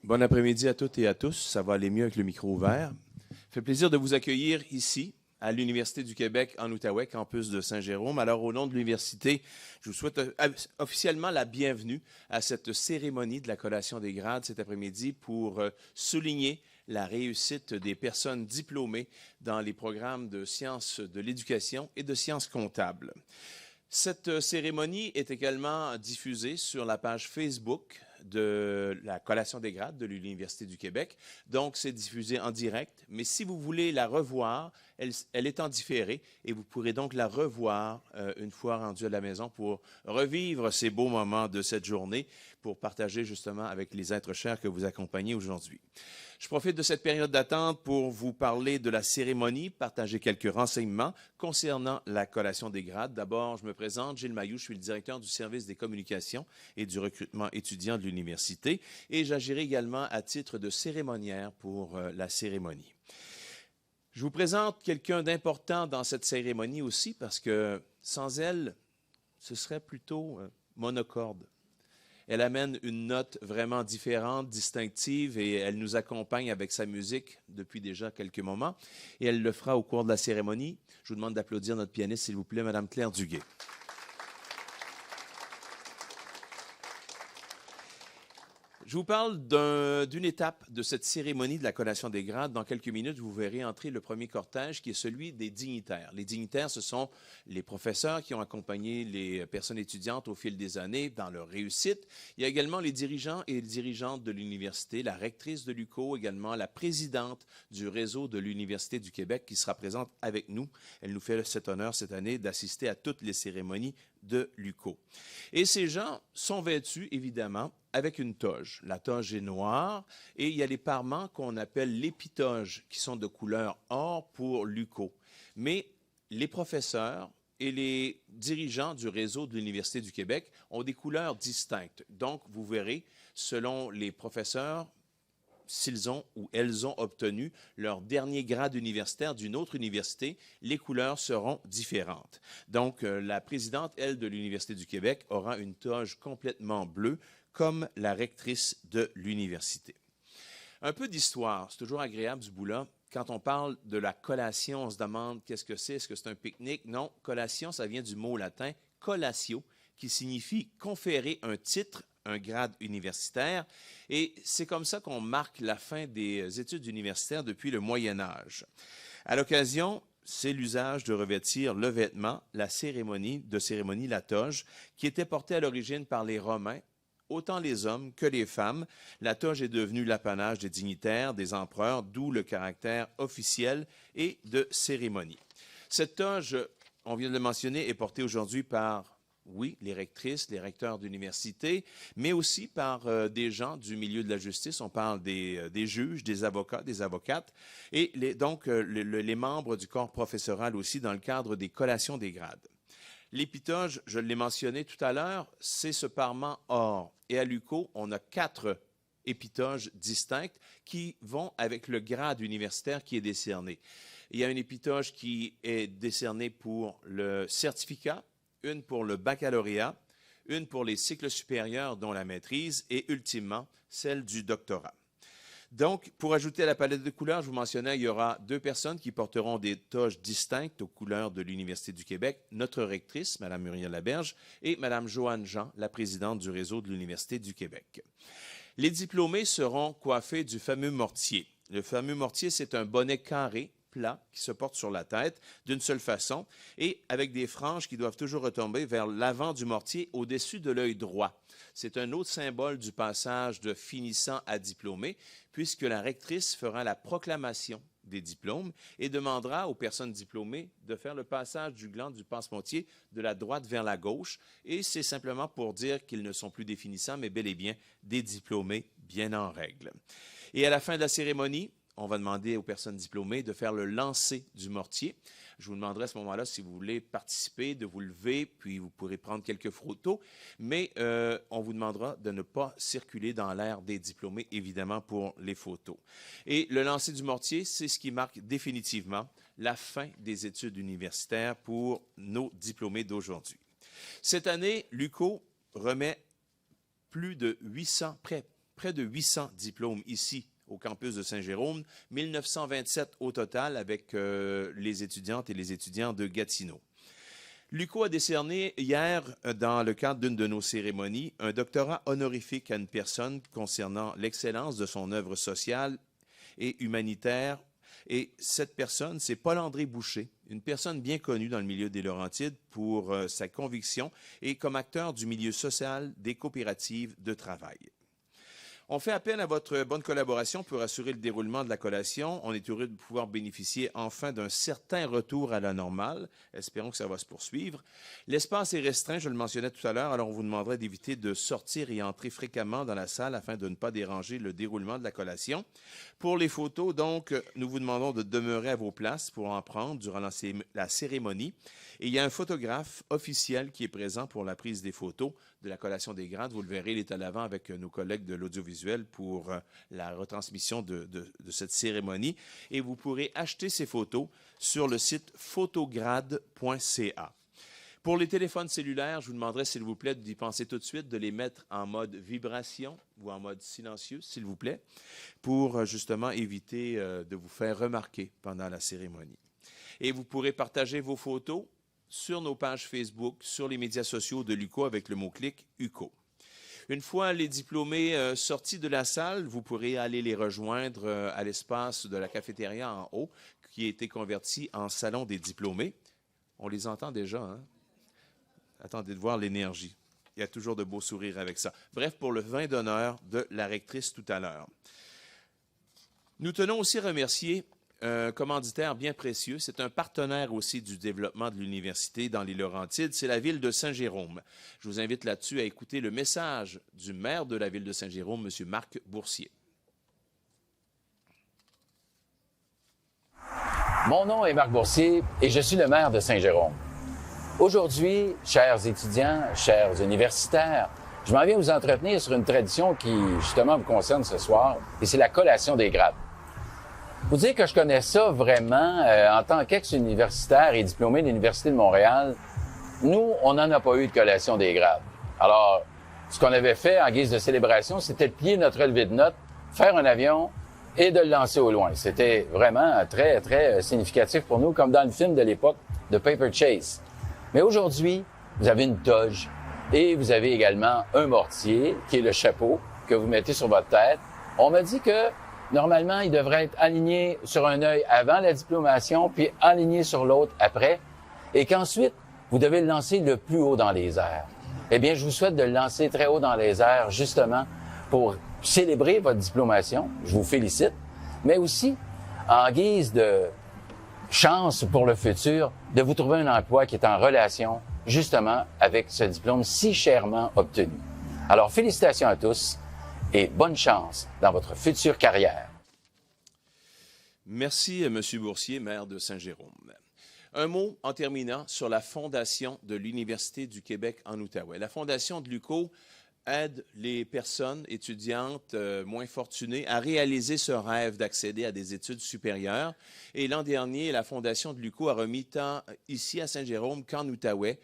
Bon après-midi à toutes et à tous. Ça va aller mieux avec le micro ouvert. Ça fait plaisir de vous accueillir ici, à l'Université du Québec, en Outaouais, campus de Saint-Jérôme. Alors, au nom de l'université, je vous souhaite officiellement la bienvenue à cette cérémonie de la collation des grades cet après-midi pour souligner la réussite des personnes diplômées dans les programmes de sciences de l'éducation et de sciences comptables. Cette cérémonie est également diffusée sur la page Facebook de la collation des grades de l'Université du Québec. Donc, c'est diffusé en direct. Mais si vous voulez la revoir, elle est en différé et vous pourrez donc la revoir une fois rendu à la maison pour revivre ces beaux moments de cette journée, pour partager justement avec les êtres chers que vous accompagnez aujourd'hui. Je profite de cette période d'attente pour vous parler de la cérémonie, partager quelques renseignements concernant la collation des grades. D'abord, je me présente, Gilles Mailloux, je suis le directeur du service des communications et du recrutement étudiant de l'université et j'agirai également à titre de cérémoniaire pour la cérémonie. Je vous présente quelqu'un d'important dans cette cérémonie aussi parce que sans elle, ce serait plutôt monocorde. Elle amène une note vraiment différente, distinctive, et elle nous accompagne avec sa musique depuis déjà quelques moments. Et elle le fera au cours de la cérémonie. Je vous demande d'applaudir notre pianiste, s'il vous plaît, Mme Claire Duguay. Je vous parle d'une étape de cette cérémonie de la collation des grades. Dans quelques minutes, vous verrez entrer le premier cortège qui est celui des dignitaires. Les dignitaires, ce sont les professeurs qui ont accompagné les personnes étudiantes au fil des années dans leur réussite. Il y a également les dirigeants et les dirigeantes de l'université, la rectrice de l'UQO, également la présidente du réseau de l'Université du Québec qui sera présente avec nous. Elle nous fait cet honneur cette année d'assister à toutes les cérémonies de l'UQO. Et ces gens sont vêtus, évidemment, avec une toge. La toge est noire et il y a les parements qu'on appelle l'épitoge qui sont de couleur or pour l'UQO. Mais les professeurs et les dirigeants du réseau de l'Université du Québec ont des couleurs distinctes. Donc, vous verrez, selon les professeurs, s'ils ont ou elles ont obtenu leur dernier grade universitaire d'une autre université, les couleurs seront différentes. Donc, la présidente, elle, de l'Université du Québec aura une toge complètement bleue, comme la rectrice de l'université. Un peu d'histoire, c'est toujours agréable ce bout-là. Quand on parle de la collation, on se demande qu'est-ce que c'est? Est-ce que c'est un pique-nique? Non, collation, ça vient du mot latin collatio, qui signifie conférer un titre, un grade universitaire. Et c'est comme ça qu'on marque la fin des études universitaires depuis le Moyen Âge. À l'occasion, c'est l'usage de revêtir le vêtement, la cérémonie, la toge, qui était portée à l'origine par les Romains, autant les hommes que les femmes. La toge est devenue l'apanage des dignitaires, des empereurs, d'où le caractère officiel et de cérémonie. Cette toge, on vient de le mentionner, est portée aujourd'hui par, oui, les rectrices, les recteurs d'université, mais aussi par des gens du milieu de la justice. On parle des juges, des avocats, des avocates, et les membres du corps professoral aussi dans le cadre des collations des grades. L'épitoge, je l'ai mentionné tout à l'heure, c'est ce parement or. Et à l'UQO, on a 4 épitoges distinctes qui vont avec le grade universitaire qui est décerné. Il y a une épitoge qui est décernée pour le certificat, une pour le baccalauréat, une pour les cycles supérieurs dont la maîtrise et ultimement celle du doctorat. Donc, pour ajouter à la palette de couleurs, je vous mentionnais, il y aura 2 personnes qui porteront des toges distinctes aux couleurs de l'Université du Québec, notre rectrice, Mme Muriel Laberge, et Mme Joanne Jean, la présidente du réseau de l'Université du Québec. Les diplômés seront coiffés du fameux mortier. Le fameux mortier, c'est un bonnet carré, plat, qui se porte sur la tête d'une seule façon et avec des franges qui doivent toujours retomber vers l'avant du mortier au-dessus de l'œil droit. C'est un autre symbole du passage de finissant à diplômé, puisque la rectrice fera la proclamation des diplômes et demandera aux personnes diplômées de faire le passage du gland du passe-mortier de la droite vers la gauche. Et c'est simplement pour dire qu'ils ne sont plus des finissants, mais bel et bien des diplômés bien en règle. Et à la fin de la cérémonie, on va demander aux personnes diplômées de faire le lancer du mortier. Je vous demanderai à ce moment-là, si vous voulez participer, de vous lever, puis vous pourrez prendre quelques photos, mais on vous demandera de ne pas circuler dans l'air des diplômés, évidemment, pour les photos. Et le lancer du mortier, c'est ce qui marque définitivement la fin des études universitaires pour nos diplômés d'aujourd'hui. Cette année, l'UQO remet près près de 800 diplômes ici au campus de Saint-Jérôme, 1927 au total avec les étudiantes et les étudiants de Gatineau. L'UQO a décerné hier, dans le cadre d'une de nos cérémonies, un doctorat honorifique à une personne concernant l'excellence de son œuvre sociale et humanitaire. Et cette personne, c'est Paul-André Boucher, une personne bien connue dans le milieu des Laurentides pour sa conviction et comme acteur du milieu social des coopératives de travail. On fait appel à votre bonne collaboration pour assurer le déroulement de la collation. On est heureux de pouvoir bénéficier enfin d'un certain retour à la normale. Espérons que ça va se poursuivre. L'espace est restreint, je le mentionnais tout à l'heure, alors on vous demanderait d'éviter de sortir et entrer fréquemment dans la salle afin de ne pas déranger le déroulement de la collation. Pour les photos, donc, nous vous demandons de demeurer à vos places pour en prendre durant la cérémonie. Et il y a un photographe officiel qui est présent pour la prise des photos de la collation des grades. Vous le verrez, il est à l'avant avec nos collègues de l'audiovisuel pour la retransmission de cette cérémonie. Et vous pourrez acheter ces photos sur le site photograde.ca. Pour les téléphones cellulaires, je vous demanderai, s'il vous plaît, d'y penser tout de suite, de les mettre en mode vibration ou en mode silencieux, s'il vous plaît, pour justement éviter de vous faire remarquer pendant la cérémonie. Et vous pourrez partager vos photos sur nos pages Facebook, sur les médias sociaux de l'UQO avec le mot-clic UQO. Une fois les diplômés sortis de la salle, vous pourrez aller les rejoindre à l'espace de la cafétéria en haut, qui a été converti en salon des diplômés. On les entend déjà, hein? Attendez de voir l'énergie. Il y a toujours de beaux sourires avec ça. Bref, pour le vin d'honneur de la rectrice tout à l'heure. Nous tenons aussi à remercier un commanditaire bien précieux. C'est un partenaire aussi du développement de l'université dans les Laurentides. C'est la ville de Saint-Jérôme. Je vous invite là-dessus à écouter le message du maire de la ville de Saint-Jérôme, M. Marc Boursier. Mon nom est Marc Boursier et je suis le maire de Saint-Jérôme. Aujourd'hui, chers étudiants, chers universitaires, je m'en viens vous entretenir sur une tradition qui, justement, vous concerne ce soir, et c'est la collation des grades. Vous dire que je connais ça vraiment en tant qu'ex-universitaire et diplômé de l'Université de Montréal. Nous, on n'en a pas eu de collation des grades. Alors, ce qu'on avait fait en guise de célébration, c'était de plier notre relevé de notes, faire un avion et de le lancer au loin. C'était vraiment très, très significatif pour nous, comme dans le film de l'époque de Paper Chase. Mais aujourd'hui, vous avez une toge et vous avez également un mortier, qui est le chapeau que vous mettez sur votre tête. On m'a dit que normalement, il devrait être aligné sur un œil avant la diplomation, puis aligné sur l'autre après, et qu'ensuite, vous devez le lancer le plus haut dans les airs. Eh bien, je vous souhaite de le lancer très haut dans les airs, justement, pour célébrer votre diplomation. Je vous félicite, mais aussi, en guise de chance pour le futur, de vous trouver un emploi qui est en relation, justement, avec ce diplôme si chèrement obtenu. Alors, félicitations à tous et bonne chance dans votre future carrière. Merci, M. Boursier, maire de Saint-Jérôme. Un mot en terminant sur la fondation de l'Université du Québec en Outaouais. La fondation de l'UQO aide les personnes étudiantes moins fortunées à réaliser ce rêve d'accéder à des études supérieures. Et l'an dernier, la Fondation de l'UQO a remis tant ici à Saint-Jérôme qu'en Outaouais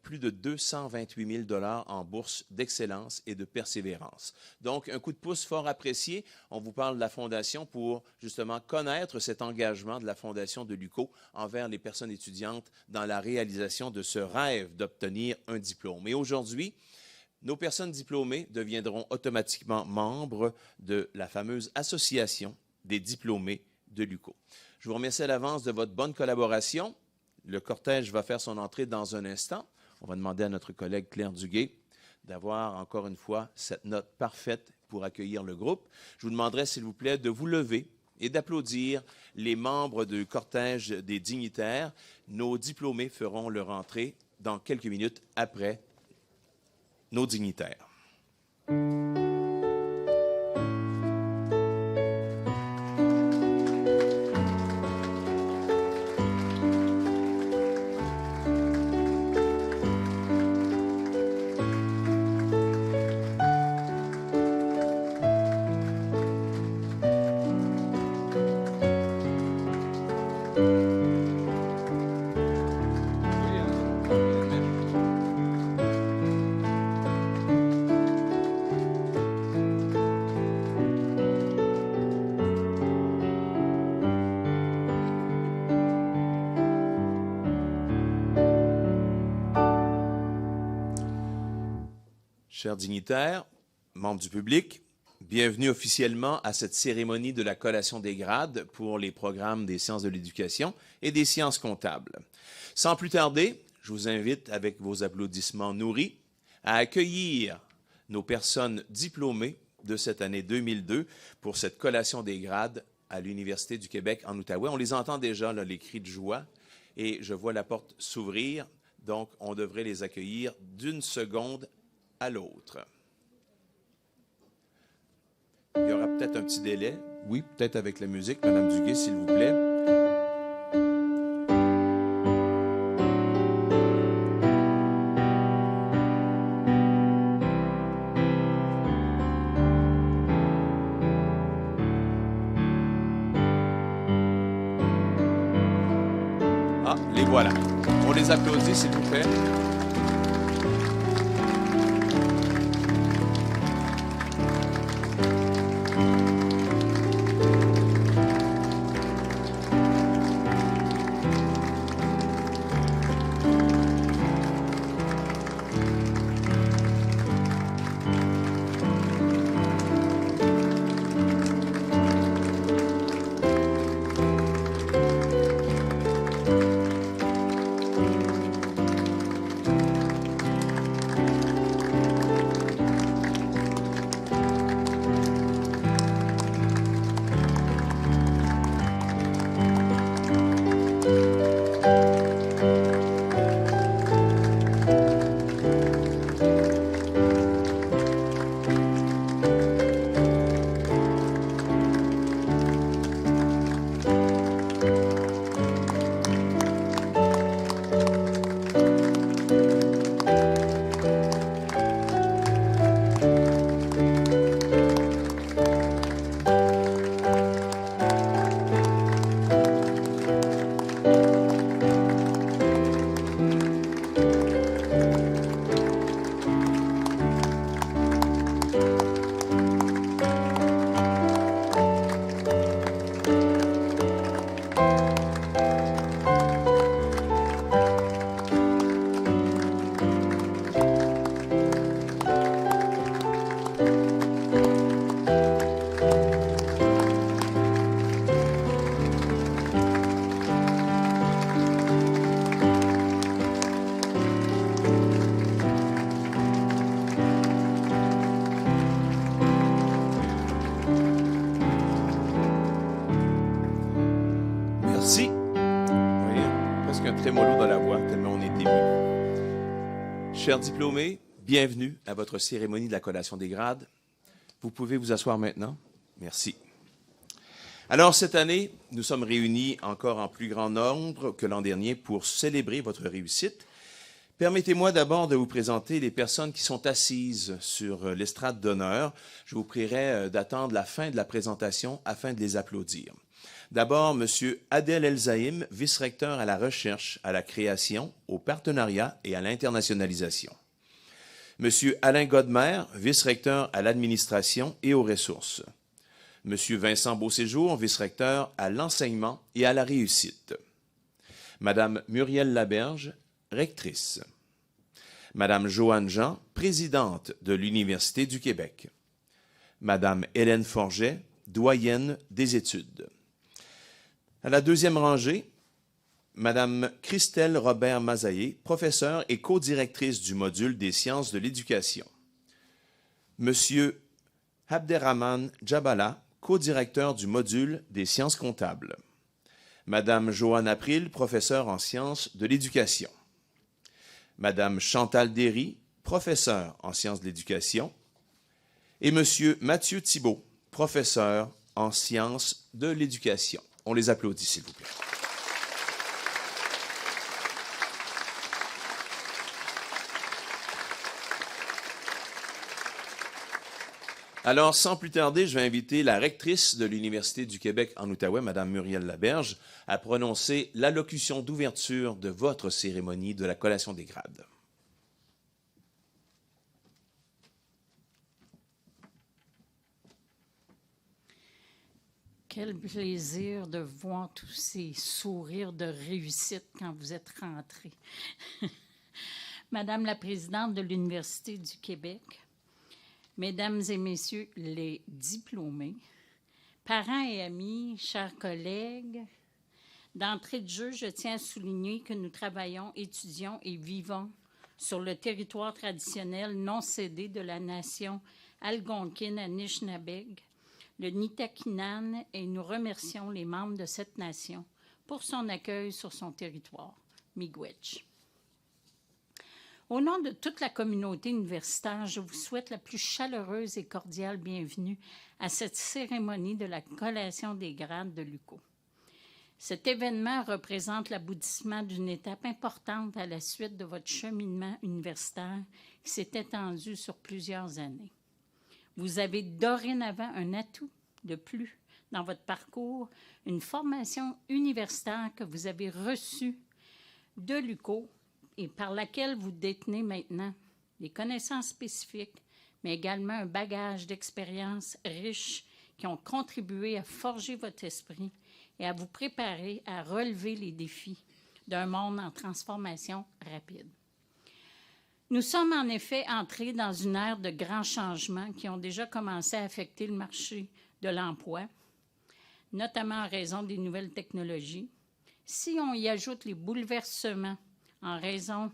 plus de 228 000 $ en bourse d'excellence et de persévérance. Donc, un coup de pouce fort apprécié. On vous parle de la Fondation pour justement connaître cet engagement de la Fondation de l'UQO envers les personnes étudiantes dans la réalisation de ce rêve d'obtenir un diplôme. Et aujourd'hui, nos personnes diplômées deviendront automatiquement membres de la fameuse Association des diplômés de l'UQO. Je vous remercie à l'avance de votre bonne collaboration. Le cortège va faire son entrée dans un instant. On va demander à notre collègue Claire Duguay d'avoir encore une fois cette note parfaite pour accueillir le groupe. Je vous demanderai, s'il vous plaît, de vous lever et d'applaudir les membres du cortège des dignitaires. Nos diplômés feront leur entrée dans quelques minutes après nos dignitaires. Chers dignitaires, membres du public, bienvenue officiellement à cette cérémonie de la collation des grades pour les programmes des sciences de l'éducation et des sciences comptables. Sans plus tarder, je vous invite, avec vos applaudissements nourris, à accueillir nos personnes diplômées de cette année 2002 pour cette collation des grades à l'Université du Québec en Outaouais. On les entend déjà, là, les cris de joie, et je vois la porte s'ouvrir, donc on devrait les accueillir d'une seconde à l'autre. Il y aura peut-être un petit délai. Oui, peut-être avec la musique. Madame Duguay, s'il vous plaît. Ah, les voilà. On les applaudit, s'il vous plaît. Merci. Vous voyez, presque un trémolo dans la voix, tellement on est ému. Chers diplômés, bienvenue à votre cérémonie de la collation des grades. Vous pouvez vous asseoir maintenant. Merci. Alors, cette année, nous sommes réunis encore en plus grand nombre que l'an dernier pour célébrer votre réussite. Permettez-moi d'abord de vous présenter les personnes qui sont assises sur l'estrade d'honneur. Je vous prierai d'attendre la fin de la présentation afin de les applaudir. D'abord, M. Adel Elzaïm, vice-recteur à la recherche, à la création, au partenariat et à l'internationalisation. M. Alain Godmer, vice-recteur à l'administration et aux ressources. M. Vincent Beauséjour, vice-recteur à l'enseignement et à la réussite. Mme Muriel Laberge, rectrice. Mme Joanne Jean, présidente de l'Université du Québec. Mme Hélène Forget, doyenne des études. À la deuxième rangée, Mme Christelle Robert-Mazaillé, professeure et co-directrice du module des sciences de l'éducation. M. Abderrahman Djabala, co-directeur du module des sciences comptables. Mme Joanne April, professeure en sciences de l'éducation. Mme Chantal Derry, professeure en sciences de l'éducation. Et M. Mathieu Thibault, professeur en sciences de l'éducation. On les applaudit, s'il vous plaît. Alors, sans plus tarder, je vais inviter la rectrice de l'Université du Québec en Outaouais, Mme Muriel Laberge, à prononcer l'allocution d'ouverture de votre cérémonie de la collation des grades. Quel plaisir de voir tous ces sourires de réussite quand vous êtes rentrés. Madame la présidente de l'Université du Québec, Mesdames et messieurs les diplômés, parents et amis, chers collègues, d'entrée de jeu, je tiens à souligner que nous travaillons, étudions et vivons sur le territoire traditionnel non cédé de la nation algonquine Anishinaabe, le Nitakinan, et nous remercions les membres de cette nation pour son accueil sur son territoire, Miigwech. Au nom de toute la communauté universitaire, je vous souhaite la plus chaleureuse et cordiale bienvenue à cette cérémonie de la collation des grades de l'UQO. Cet événement représente l'aboutissement d'une étape importante à la suite de votre cheminement universitaire qui s'est étendu sur plusieurs années. Vous avez dorénavant un atout de plus dans votre parcours, une formation universitaire que vous avez reçue de l'UQO et par laquelle vous détenez maintenant des connaissances spécifiques, mais également un bagage d'expériences riches qui ont contribué à forger votre esprit et à vous préparer à relever les défis d'un monde en transformation rapide. Nous sommes en effet entrés dans une ère de grands changements qui ont déjà commencé à affecter le marché de l'emploi, notamment en raison des nouvelles technologies. Si on y ajoute les bouleversements en raison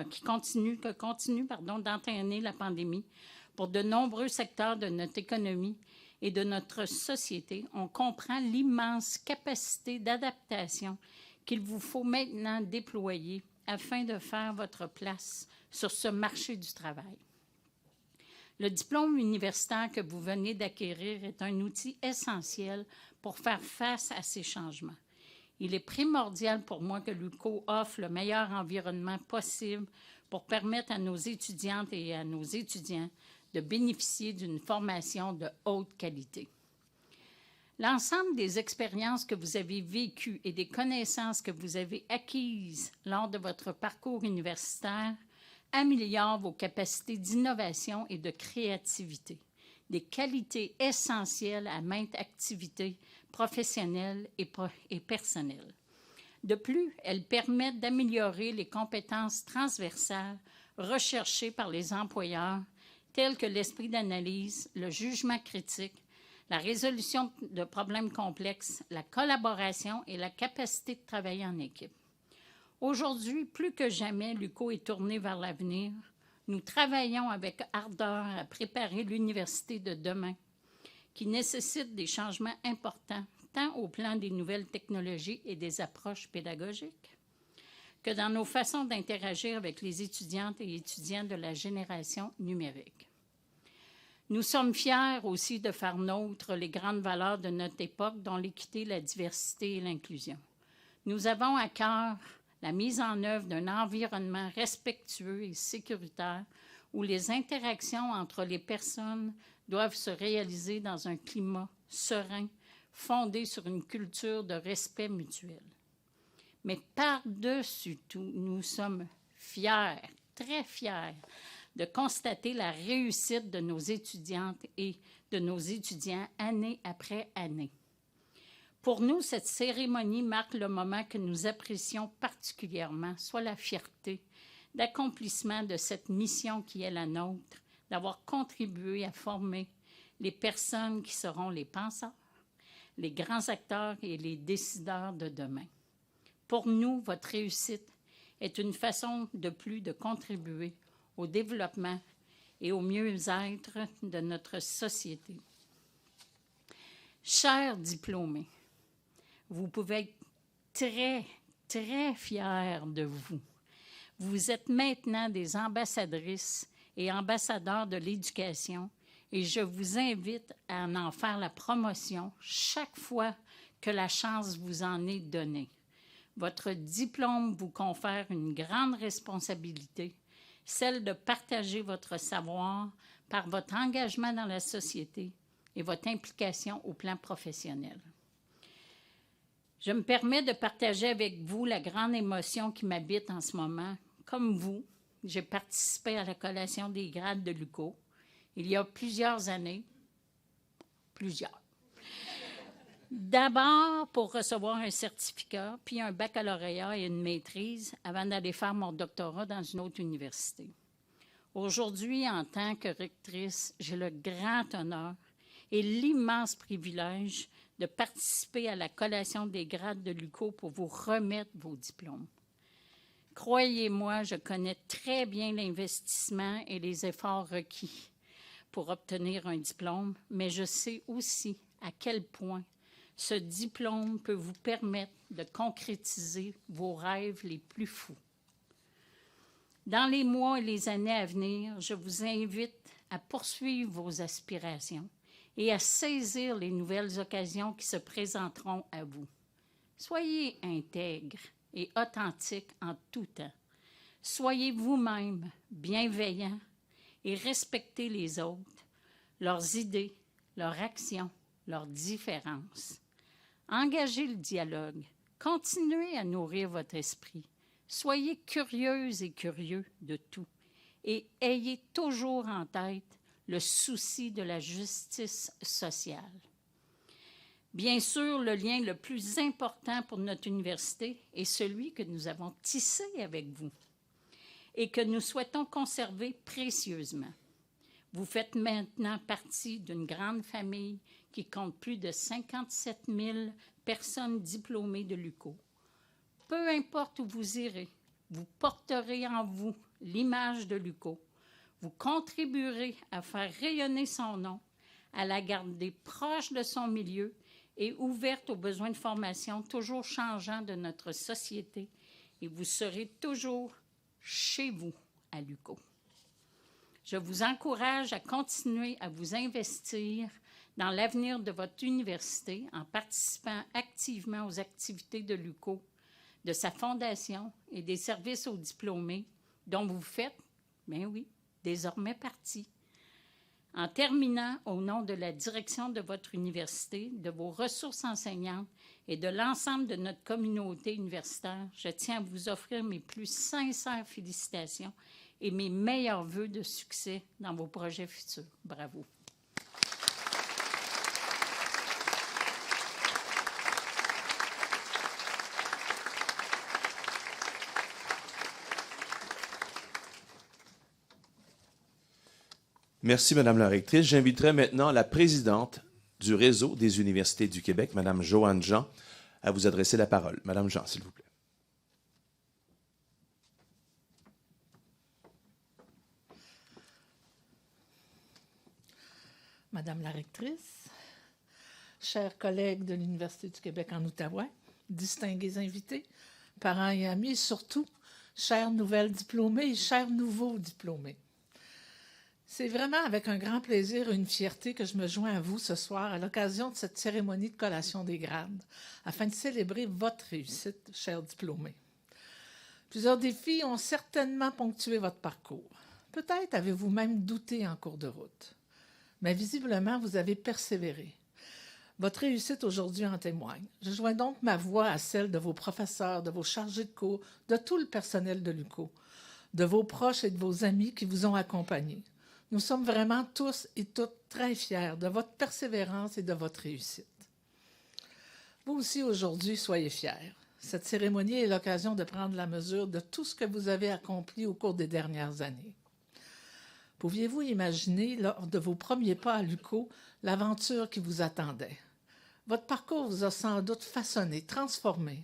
qui continue d'entraîner la pandémie pour de nombreux secteurs de notre économie et de notre société, on comprend l'immense capacité d'adaptation qu'il vous faut maintenant déployer afin de faire votre place sur ce marché du travail. Le diplôme universitaire que vous venez d'acquérir est un outil essentiel pour faire face à ces changements. Il est primordial pour moi que l'UQO offre le meilleur environnement possible pour permettre à nos étudiantes et à nos étudiants de bénéficier d'une formation de haute qualité. L'ensemble des expériences que vous avez vécues et des connaissances que vous avez acquises lors de votre parcours universitaire améliorent vos capacités d'innovation et de créativité, des qualités essentielles à maintes activités professionnelles et personnelles. De plus, elles permettent d'améliorer les compétences transversales recherchées par les employeurs, telles que l'esprit d'analyse, le jugement critique, la résolution de problèmes complexes, la collaboration et la capacité de travailler en équipe. Aujourd'hui, plus que jamais, l'UQO est tourné vers l'avenir. Nous travaillons avec ardeur à préparer l'université de demain, qui nécessite des changements importants, tant au plan des nouvelles technologies et des approches pédagogiques, que dans nos façons d'interagir avec les étudiantes et étudiants de la génération numérique. Nous sommes fiers aussi de faire nôtre les grandes valeurs de notre époque, dont l'équité, la diversité et l'inclusion. Nous avons à cœur la mise en œuvre d'un environnement respectueux et sécuritaire où les interactions entre les personnes doivent se réaliser dans un climat serein, fondé sur une culture de respect mutuel. Mais par-dessus tout, nous sommes fiers, très fiers, de constater la réussite de nos étudiantes et de nos étudiants année après année. Pour nous, cette cérémonie marque le moment que nous apprécions particulièrement, soit la fierté d'accomplissement de cette mission qui est la nôtre, d'avoir contribué à former les personnes qui seront les penseurs, les grands acteurs et les décideurs de demain. Pour nous, votre réussite est une façon de plus de contribuer au développement et au mieux-être de notre société. Chers diplômés, vous pouvez être très, très fiers de vous. Vous êtes maintenant des ambassadrices et ambassadeurs de l'éducation et je vous invite à en faire la promotion chaque fois que la chance vous en est donnée. Votre diplôme vous confère une grande responsabilité, celle de partager votre savoir par votre engagement dans la société et votre implication au plan professionnel. Je me permets de partager avec vous la grande émotion qui m'habite en ce moment. Comme vous, j'ai participé à la collation des grades de l'UQO il y a plusieurs années. D'abord pour recevoir un certificat, puis un baccalauréat et une maîtrise avant d'aller faire mon doctorat dans une autre université. Aujourd'hui, en tant que rectrice, j'ai le grand honneur et l'immense privilège de participer à la collation des grades de l'UQO pour vous remettre vos diplômes. Croyez-moi, je connais très bien l'investissement et les efforts requis pour obtenir un diplôme, mais je sais aussi à quel point ce diplôme peut vous permettre de concrétiser vos rêves les plus fous. Dans les mois et les années à venir, je vous invite à poursuivre vos aspirations et à saisir les nouvelles occasions qui se présenteront à vous. Soyez intègre et authentique en tout temps. Soyez vous-même bienveillant et respectez les autres, leurs idées, leurs actions, leurs différences. Engagez le dialogue. Continuez à nourrir votre esprit. Soyez curieuses et curieux de tout et ayez toujours en tête le souci de la justice sociale. Bien sûr, le lien le plus important pour notre université est celui que nous avons tissé avec vous et que nous souhaitons conserver précieusement. Vous faites maintenant partie d'une grande famille qui compte plus de 57 000 personnes diplômées de l'UQO. Peu importe où vous irez, vous porterez en vous l'image de l'UQO. Vous contribuerez à faire rayonner son nom, à la garder proche de son milieu et ouverte aux besoins de formation toujours changeants de notre société. Et vous serez toujours chez vous à l'UQO. Je vous encourage à continuer à vous investir dans l'avenir de votre université en participant activement aux activités de l'UQO, de sa fondation et des services aux diplômés dont vous faites, bien oui, désormais partie. En terminant, au nom de la direction de votre université, de vos ressources enseignantes et de l'ensemble de notre communauté universitaire, je tiens à vous offrir mes plus sincères félicitations et mes meilleurs vœux de succès dans vos projets futurs. Bravo. Merci, Madame la rectrice. J'inviterai maintenant la présidente du Réseau des universités du Québec, Madame Joanne Jean, à vous adresser la parole. Madame Jean, s'il vous plaît. Madame la rectrice, chers collègues de l'Université du Québec en Outaouais, distingués invités, parents et amis, et surtout, chers nouvelles diplômées et chers nouveaux diplômés. C'est vraiment avec un grand plaisir et une fierté que je me joins à vous ce soir à l'occasion de cette cérémonie de collation des grades, afin de célébrer votre réussite, chers diplômés. Plusieurs défis ont certainement ponctué votre parcours. Peut-être avez-vous même douté en cours de route. Mais visiblement, vous avez persévéré. Votre réussite aujourd'hui en témoigne. Je joins donc ma voix à celle de vos professeurs, de vos chargés de cours, de tout le personnel de l'UQO, de vos proches et de vos amis qui vous ont accompagnés. Nous sommes vraiment tous et toutes très fiers de votre persévérance et de votre réussite. Vous aussi, aujourd'hui, soyez fiers. Cette cérémonie est l'occasion de prendre la mesure de tout ce que vous avez accompli au cours des dernières années. Pouviez-vous imaginer, lors de vos premiers pas à l'UQO, l'aventure qui vous attendait? Votre parcours vous a sans doute façonné, transformé.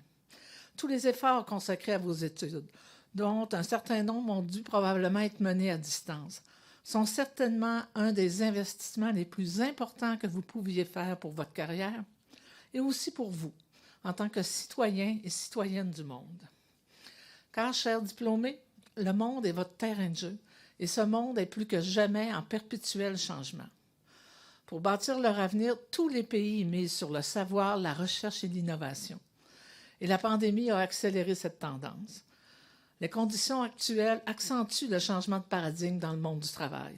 Tous les efforts consacrés à vos études, dont un certain nombre ont dû probablement être menés à distance, sont certainement un des investissements les plus importants que vous pouviez faire pour votre carrière et aussi pour vous, en tant que citoyen et citoyenne du monde. Car, chers diplômés, le monde est votre terrain de jeu et ce monde est plus que jamais en perpétuel changement. Pour bâtir leur avenir, tous les pays misent sur le savoir, la recherche et l'innovation. Et la pandémie a accéléré cette tendance. Les conditions actuelles accentuent le changement de paradigme dans le monde du travail.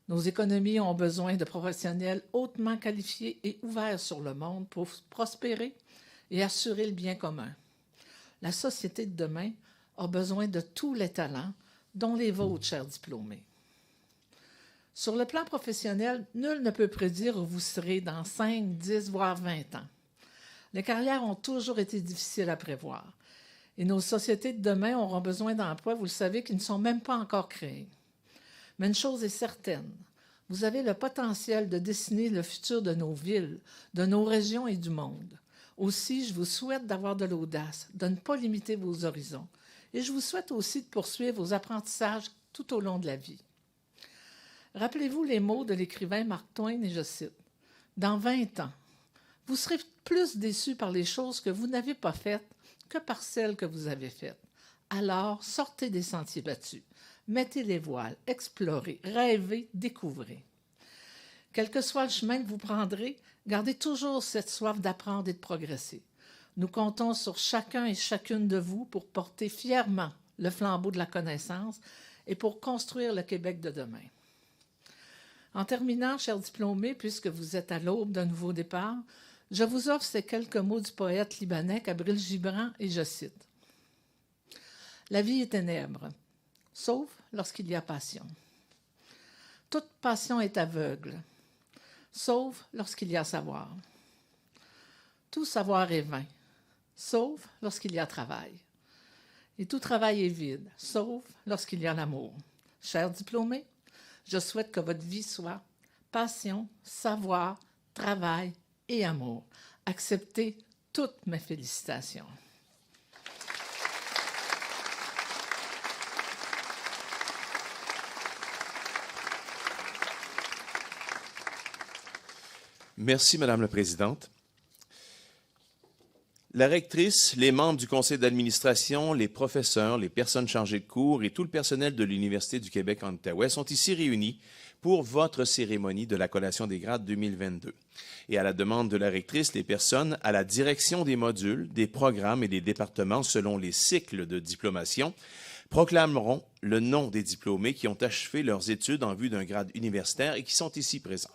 Nos économies ont besoin de professionnels hautement qualifiés et ouverts sur le monde pour prospérer et assurer le bien commun. La société de demain a besoin de tous les talents, dont les vôtres, chers diplômés. Sur le plan professionnel, nul ne peut prédire où vous serez dans 5, 10, voire 20 ans. Les carrières ont toujours été difficiles à prévoir. Et nos sociétés de demain auront besoin d'emplois, vous le savez, qui ne sont même pas encore créés. Mais une chose est certaine, vous avez le potentiel de dessiner le futur de nos villes, de nos régions et du monde. Aussi, je vous souhaite d'avoir de l'audace, de ne pas limiter vos horizons. Et je vous souhaite aussi de poursuivre vos apprentissages tout au long de la vie. Rappelez-vous les mots de l'écrivain Mark Twain, et je cite, « Dans 20 ans, vous serez plus déçus par les choses que vous n'avez pas faites que par celles que vous avez faites. Alors, sortez des sentiers battus, mettez les voiles, explorez, rêvez, découvrez. Quel que soit le chemin que vous prendrez, gardez toujours cette soif d'apprendre et de progresser. Nous comptons sur chacun et chacune de vous pour porter fièrement le flambeau de la connaissance et pour construire le Québec de demain. En terminant, chers diplômés, puisque vous êtes à l'aube d'un nouveau départ, je vous offre ces quelques mots du poète libanais Kabril Gibran, et je cite. « La vie est ténèbre, sauf lorsqu'il y a passion. Toute passion est aveugle, sauf lorsqu'il y a savoir. Tout savoir est vain, sauf lorsqu'il y a travail. Et tout travail est vide, sauf lorsqu'il y a l'amour. Chers diplômés, je souhaite que votre vie soit passion, savoir, travail et amour. Acceptez toutes mes félicitations. Merci, Madame la Présidente. La rectrice, les membres du conseil d'administration, les professeurs, les personnes chargées de cours et tout le personnel de l'Université du Québec en Outaouais sont ici réunis pour votre cérémonie de la collation des grades 2022. Et à la demande de la rectrice, les personnes à la direction des modules, des programmes et des départements selon les cycles de diplomation proclameront le nom des diplômés qui ont achevé leurs études en vue d'un grade universitaire et qui sont ici présents.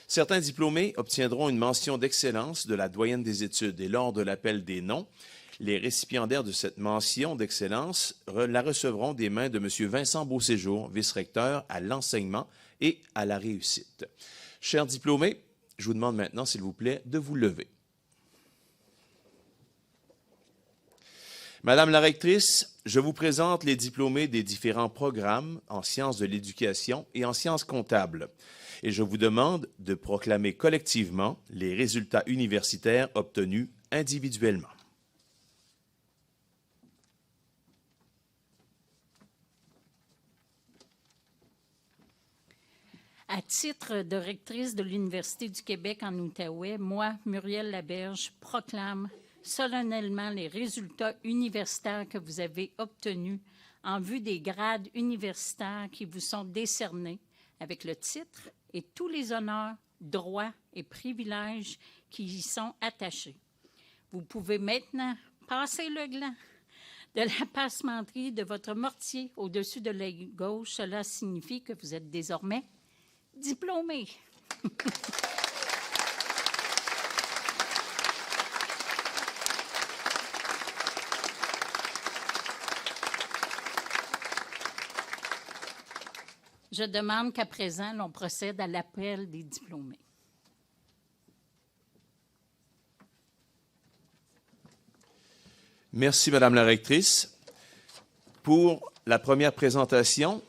Certains diplômés obtiendront une mention d'excellence de la doyenne des études et lors de l'appel des noms, les récipiendaires de cette mention d'excellence la recevront des mains de M. Vincent Beauséjour, vice-recteur à l'enseignement et à la réussite. Chers diplômés, je vous demande maintenant, s'il vous plaît, de vous lever. Madame la rectrice, je vous présente les diplômés des différents programmes en sciences de l'éducation et en sciences comptables. Et je vous demande de proclamer collectivement les résultats universitaires obtenus individuellement. À titre de rectrice de l'Université du Québec en Outaouais, moi, Muriel Laberge, proclame solennellement les résultats universitaires que vous avez obtenus en vue des grades universitaires qui vous sont décernés avec le titre et tous les honneurs, droits et privilèges qui y sont attachés. Vous pouvez maintenant passer le gland de la passementerie de votre mortier au-dessus de l'œil gauche. Cela signifie que vous êtes désormais diplômé. Je demande qu'à présent, l'on procède à l'appel des diplômés. Merci, Madame la rectrice. Pour la première présentation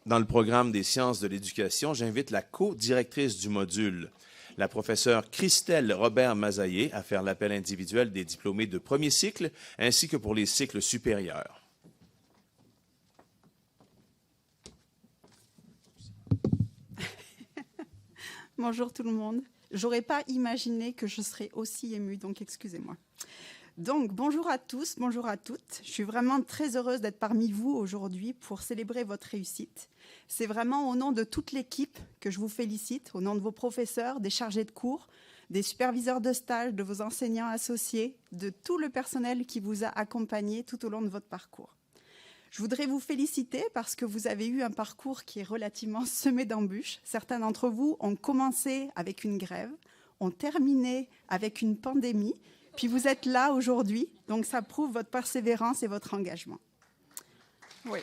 dans le programme des sciences de l'éducation, j'invite la co-directrice du module, la professeure Christelle Robert-Mazaillé, à faire l'appel individuel des diplômés de premier cycle ainsi que pour les cycles supérieurs. Bonjour tout le monde. J'aurais pas imaginé que je serais aussi émue, donc excusez-moi. Donc, bonjour à tous, bonjour à toutes. Je suis vraiment très heureuse d'être parmi vous aujourd'hui pour célébrer votre réussite. C'est vraiment au nom de toute l'équipe que je vous félicite, au nom de vos professeurs, des chargés de cours, des superviseurs de stage, de vos enseignants associés, de tout le personnel qui vous a accompagné tout au long de votre parcours. Je voudrais vous féliciter parce que vous avez eu un parcours qui est relativement semé d'embûches. Certains d'entre vous ont commencé avec une grève, ont terminé avec une pandémie, puis vous êtes là aujourd'hui, donc ça prouve votre persévérance et votre engagement. Oui.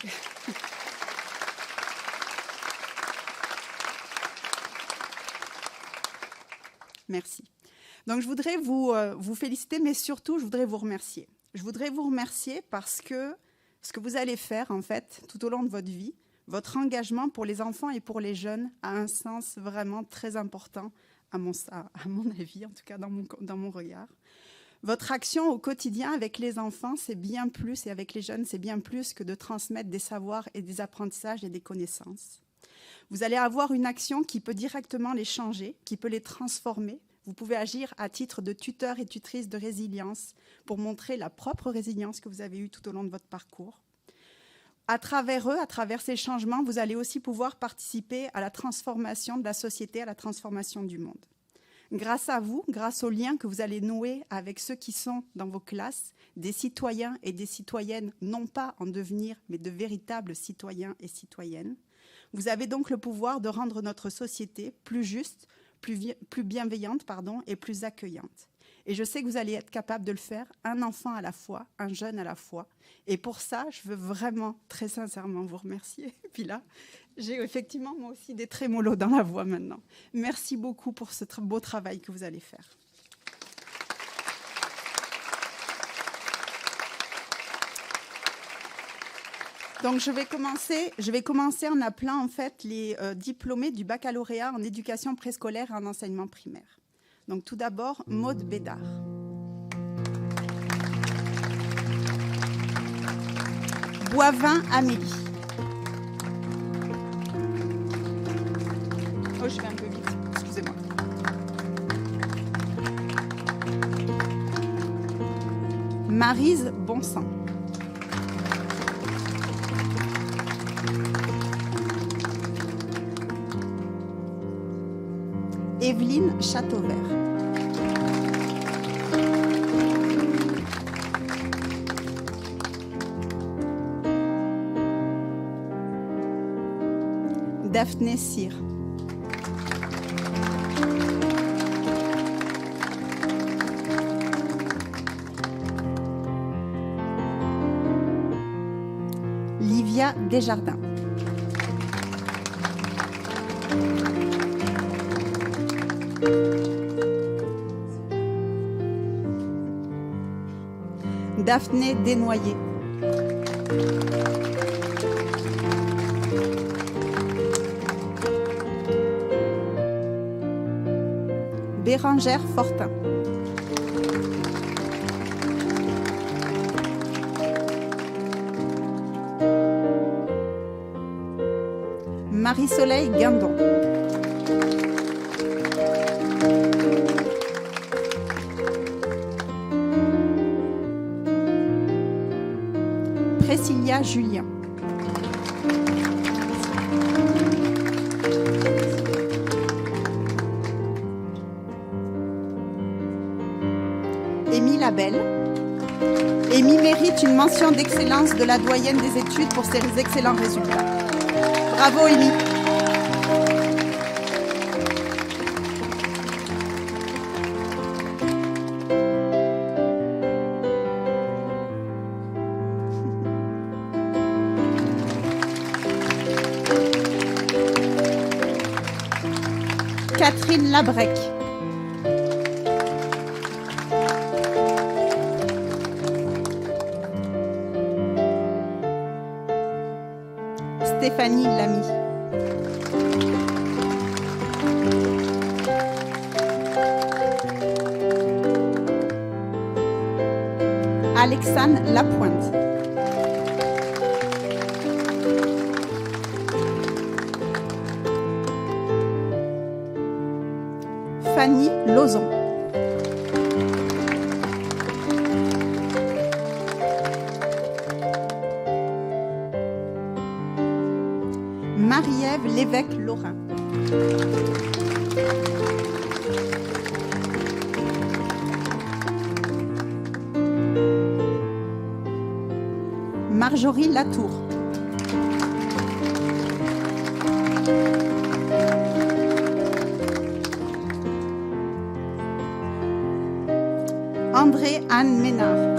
Merci. Donc je voudrais vous féliciter, mais surtout je voudrais vous remercier. Je voudrais vous remercier parce que ce que vous allez faire, en fait, tout au long de votre vie, Votre engagement pour les enfants et pour les jeunes a un sens vraiment très important, à mon avis, en tout cas dans mon regard. Votre action au quotidien avec les enfants, c'est bien plus, et avec les jeunes, c'est bien plus que de transmettre des savoirs et des apprentissages et des connaissances. Vous allez avoir une action qui peut directement les changer, qui peut les transformer. Vous pouvez agir à titre de tuteur et tutrice de résilience pour montrer la propre résilience que vous avez eue tout au long de votre parcours. À travers eux, à travers ces changements, vous allez aussi pouvoir participer à la transformation de la société, à la transformation du monde. Grâce à vous, grâce aux liens que vous allez nouer avec ceux qui sont dans vos classes, des citoyens et des citoyennes, non pas en devenir, mais de véritables citoyens et citoyennes, vous avez donc le pouvoir de rendre notre société plus juste, plus bienveillante et plus accueillante. Et je sais que vous allez être capable de le faire, un enfant à la fois, un jeune à la fois. Et pour ça, je veux vraiment, très sincèrement vous remercier. Et puis là, j'ai effectivement moi aussi des trémolos dans la voix maintenant. Merci beaucoup pour ce beau travail que vous allez faire. Donc, je vais commencer en appelant en fait les diplômés du baccalauréat en éducation préscolaire et en enseignement primaire. Donc, tout d'abord, Maude Bédard. Boivin Amélie. Oh, je vais un peu vite, excusez-moi. Maryse Bonsang. Evelyne Châteauvert. Daphné Cyr. Livia Desjardins. Daphné Desnoyers. Bérangère Fortin. Marie-Soleil Guindon. Priscilla Julien. Émile Labelle. Émile mérite une mention d'excellence de la doyenne des études pour ses excellents résultats. Bravo Émile. Catherine Labrec. Stéphanie Lamy. Alexandre Lapointe. Fanny Lozon. Marie-Ève Lévesque-Laurin. Marjorie Latour. André-Anne Ménard.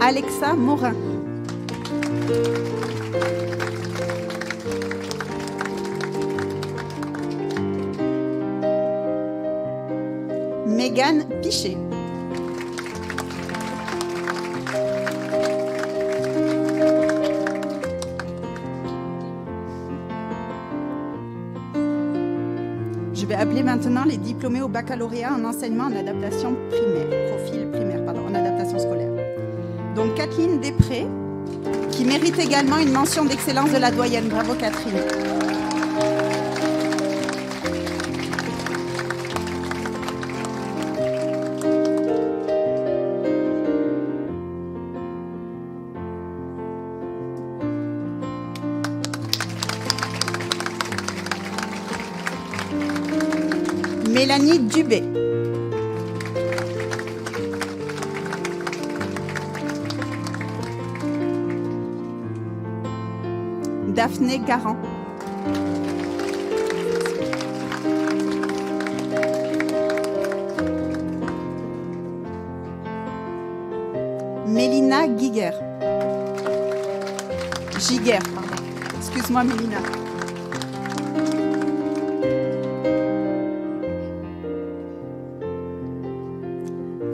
Alexa Morin. Mégane Pichet. Je vais appeler maintenant les diplômés au baccalauréat en enseignement en adaptation primaire, profil primaire, pardon, en adaptation scolaire. Donc Kathleen Després, qui mérite également une mention d'excellence de la doyenne. Bravo Catherine. Mélanie Dubé. Daphné Garand. Mélina Giguer. Giguer, pardon. Excuse-moi Mélina.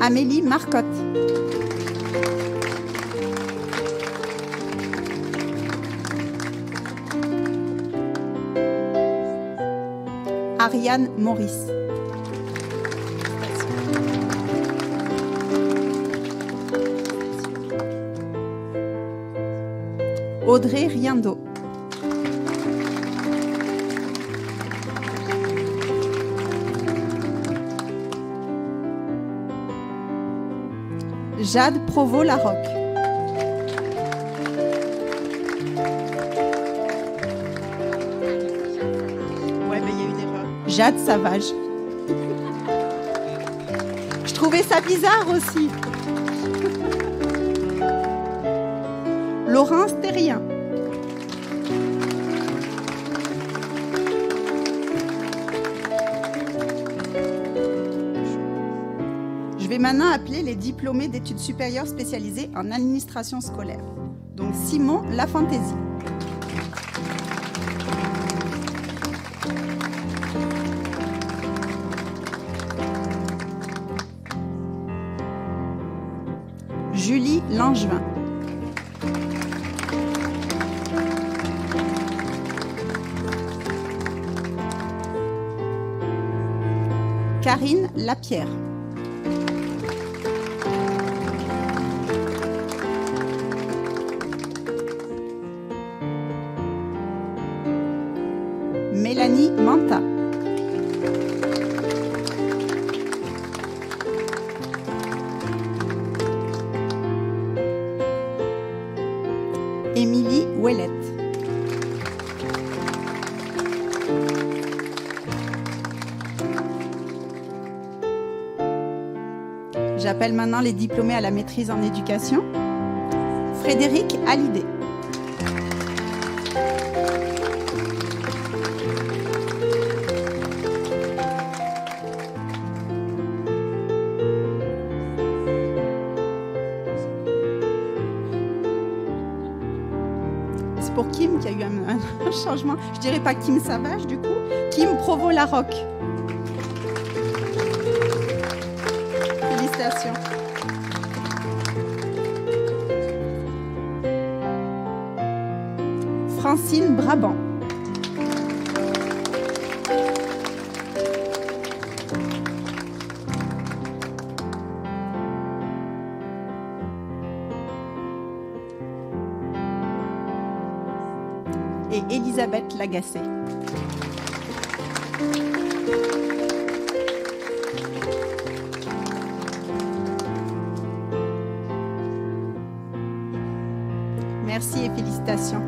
Amélie Marcotte. Ariane Maurice. Audrey Riendo. Jade Provost-Larocque. Ouais, mais il y a une erreur. Jade Savage. Je trouvais ça bizarre aussi. Laurence Terrien. Je vais maintenant appeler les diplômés d'études supérieures spécialisées en administration scolaire. Donc Simon Lafantaisie. Julie Langevin. Karine Lapierre. Mélanie Manta. Émilie Ouellette. J'appelle maintenant les diplômés à la maîtrise en éducation. Frédéric Hallyday. C'est pour Kim qu'il y a eu un changement. Je dirais pas Kim Savage du coup. Kim Provost-Larocque. Félicitations. Francine Brabant. Et Elisabeth Lagacé. Merci et félicitations.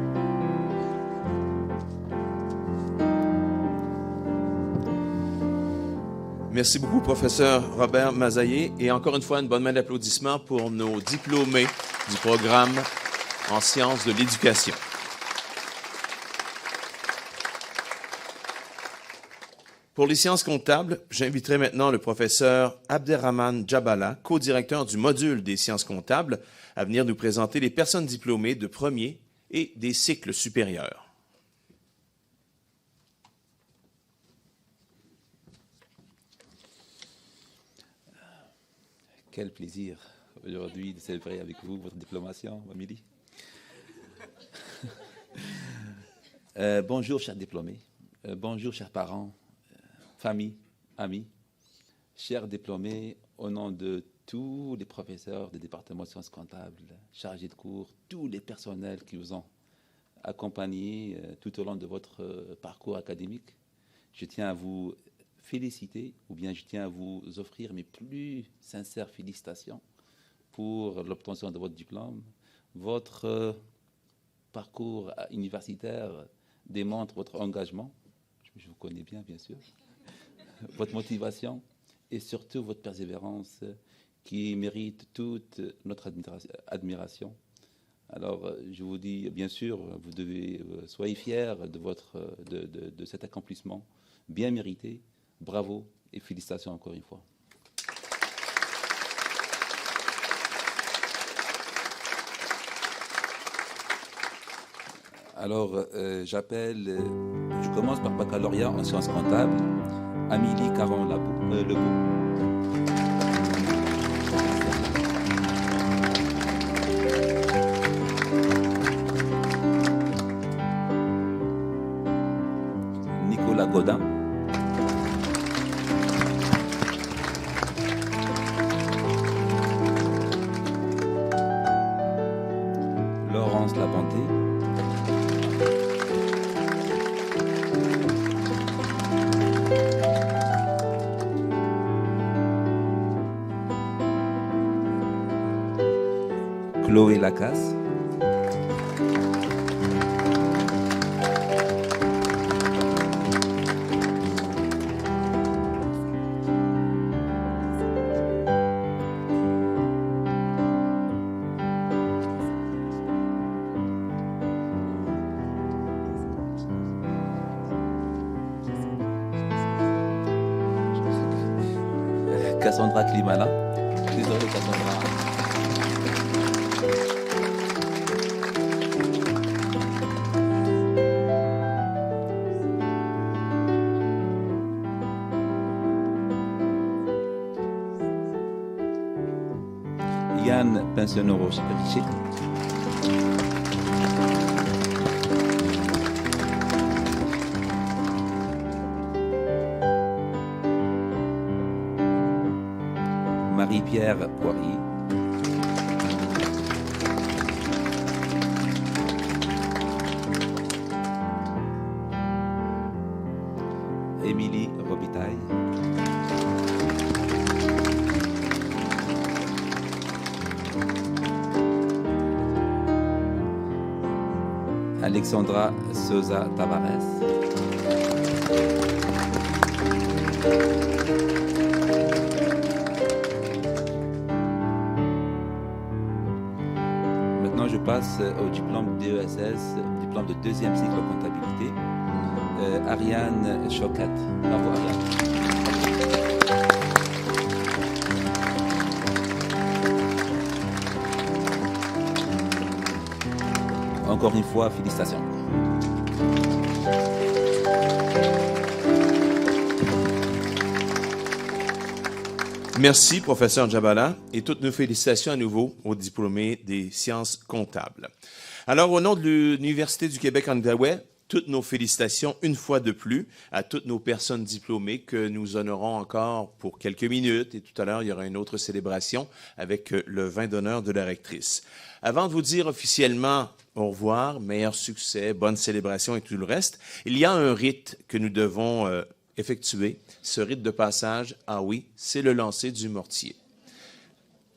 Merci beaucoup, professeur Robert Mazaillé. Et encore une fois, une bonne main d'applaudissements pour nos diplômés du programme en sciences de l'éducation. Pour les sciences comptables, j'inviterai maintenant le professeur Abderrahmane Djabala, co-directeur du module des sciences comptables, à venir nous présenter les personnes diplômées de premier et des cycles supérieurs. Quel plaisir aujourd'hui de célébrer avec vous votre diplomation, Amélie. Bonjour, chers diplômés. Bonjour, chers parents, famille, amis. Chers diplômés, au nom de tous les professeurs des départements de sciences comptables, chargés de cours, tous les personnels qui vous ont accompagnés tout au long de votre parcours académique, je tiens à vous féliciter, ou bien je tiens à vous offrir mes plus sincères félicitations pour l'obtention de votre diplôme. Votre parcours universitaire démontre votre engagement, je vous connais bien sûr, votre motivation et surtout votre persévérance qui mérite toute notre admiration. Alors, je vous dis, bien sûr, vous devez, soyez fiers de cet accomplissement bien mérité. Bravo et félicitations encore une fois. Alors, je commence par baccalauréat en sciences comptables, Amélie Caron-Lebeau. Nicolas Godin. Laurence Labonté. Chloé Lacasse. Cassandra Klimala. Désolé, Cassandra. Yann Pensionneau-Richer. Marie-Pierre Poirier. Émilie Robitaille. Alexandra Souza Tavares. Maintenant, je passe au diplôme DESS, diplôme de deuxième cycle en comptabilité. Ariane Chocat. Bravo, Ariane. Encore une fois, félicitations. Merci, professeur Djabala, et toutes nos félicitations à nouveau aux diplômés des sciences comptables. Alors, au nom de l'Université du Québec en Outaouais, toutes nos félicitations une fois de plus à toutes nos personnes diplômées que nous honorons encore pour quelques minutes. Et tout à l'heure, il y aura une autre célébration avec le vin d'honneur de la rectrice. Avant de vous dire officiellement au revoir, meilleur succès, bonne célébration et tout le reste, il y a un rite que nous devons effectuer. Ce rite de passage, ah oui, c'est le lancer du mortier.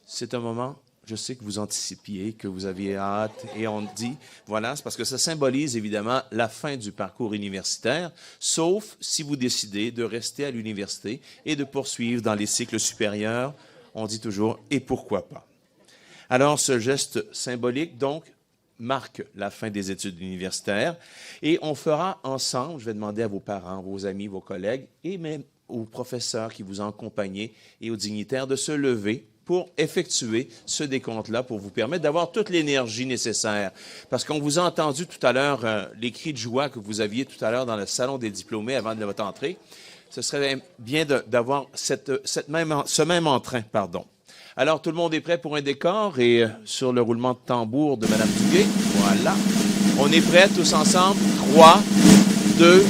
C'est un moment, je sais que vous anticipiez, que vous aviez hâte, et on dit, voilà, c'est parce que ça symbolise évidemment la fin du parcours universitaire, sauf si vous décidez de rester à l'université et de poursuivre dans les cycles supérieurs. On dit toujours, et pourquoi pas? Alors, ce geste symbolique, donc, marque la fin des études universitaires, et on fera ensemble, je vais demander à vos parents, vos amis, vos collègues, et même aux professeurs qui vous ont accompagné et aux dignitaires de se lever pour effectuer ce décompte-là, pour vous permettre d'avoir toute l'énergie nécessaire. Parce qu'on vous a entendu tout à l'heure, les cris de joie que vous aviez tout à l'heure dans le salon des diplômés avant de votre entrée. Ce serait bien d'avoir ce même entrain, pardon. Alors, tout le monde est prêt pour un décor et sur le roulement de tambour de Mme Duguay. Voilà. On est prêts tous ensemble. 3, 2,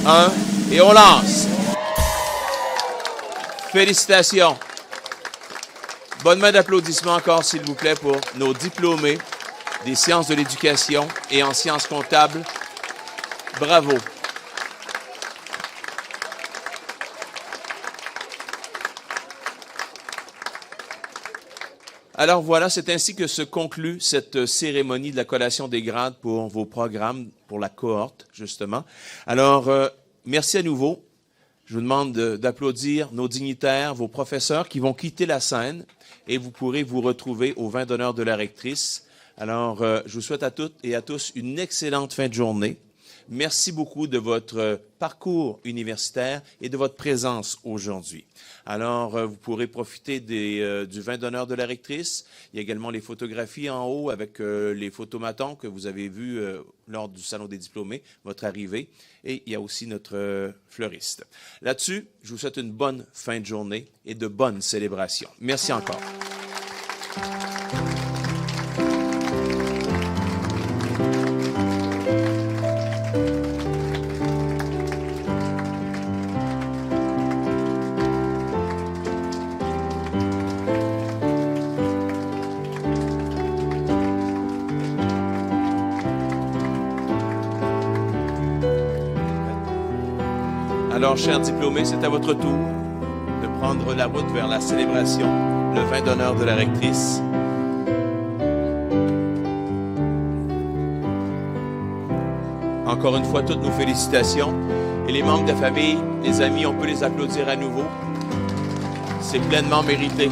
1 et on lance. Félicitations. Bonne main d'applaudissements encore, s'il vous plaît, pour nos diplômés des sciences de l'éducation et en sciences comptables. Bravo. Alors voilà, c'est ainsi que se conclut cette cérémonie de la collation des grades pour vos programmes, pour la cohorte, justement. Alors, merci à nouveau. Je vous demande d'applaudir nos dignitaires, vos professeurs qui vont quitter la scène et vous pourrez vous retrouver au vin d'honneur de la rectrice. Alors, je vous souhaite à toutes et à tous une excellente fin de journée. Merci beaucoup de votre parcours universitaire et de votre présence aujourd'hui. Alors, vous pourrez profiter du vin d'honneur de la rectrice. Il y a également les photographies en haut avec les photomatons que vous avez vus lors du Salon des diplômés, votre arrivée. Et il y a aussi notre fleuriste. Là-dessus, je vous souhaite une bonne fin de journée et de bonnes célébrations. Merci encore. Alors, chers diplômés, c'est à votre tour de prendre la route vers la célébration, le vin d'honneur de la rectrice. Encore une fois, toutes nos félicitations. Et les membres de la famille, les amis, on peut les applaudir à nouveau. C'est pleinement mérité.